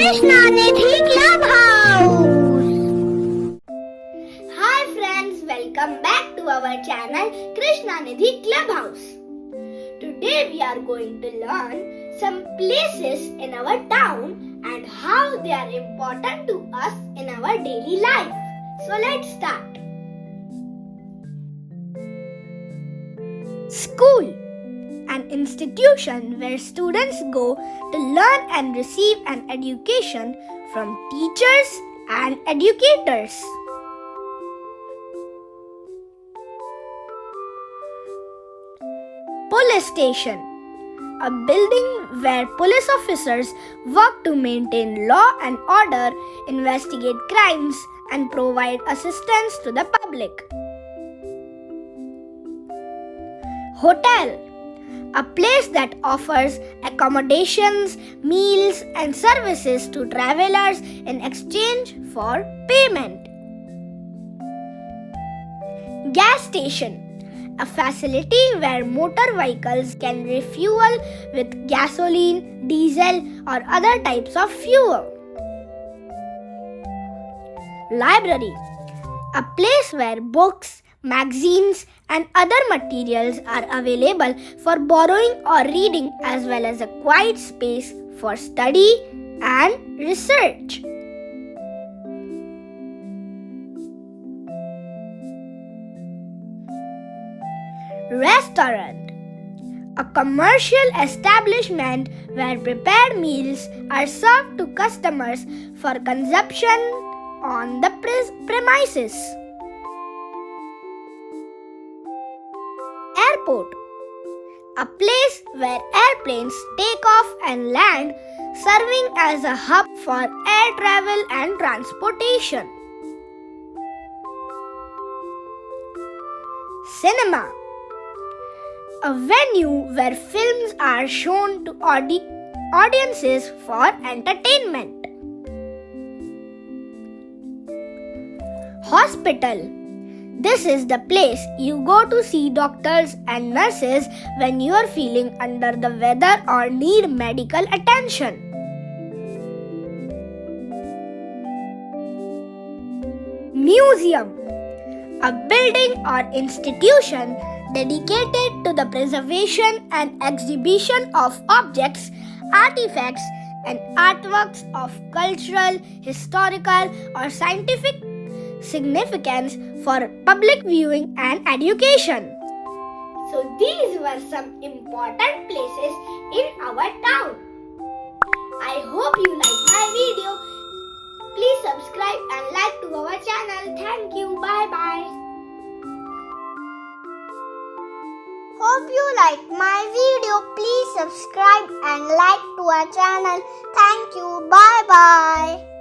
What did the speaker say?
Krishna Nidhi Clubhouse. Hi friends, welcome back to our channel Krishna Nidhi Clubhouse. Today we are going to learn some places in our town and how they are important to us in our daily life. So let's start. School, an institution where students go to learn and receive an education from teachers and educators. Police station, a building where police officers work to maintain law and order, investigate crimes, and provide assistance to the public. Hotel, a place that offers accommodations, meals, and services to travelers in exchange for payment. Gas station, a facility where motor vehicles can refuel with gasoline, diesel, or other types of fuel. Library, a place where books, magazines, and other materials are available for borrowing or reading, as well as a quiet space for study and research. Restaurant, a commercial establishment where prepared meals are served to customers for consumption on the premises. Airport, a place where airplanes take off and land, serving as a hub for air travel and transportation. Cinema, a venue where films are shown to audiences for entertainment. Hospital, this is the place you go to see doctors and nurses when you are feeling under the weather or need medical attention. Museum, a building or institution dedicated to the preservation and exhibition of objects, artifacts, and artworks of cultural, historical, or scientific significance for public viewing and education. So these were some important places in our town. I hope you like my video. Please subscribe and like to our channel. Thank you. Bye bye. Hope you like my video. Please subscribe and like to our channel. Thank you. Bye bye.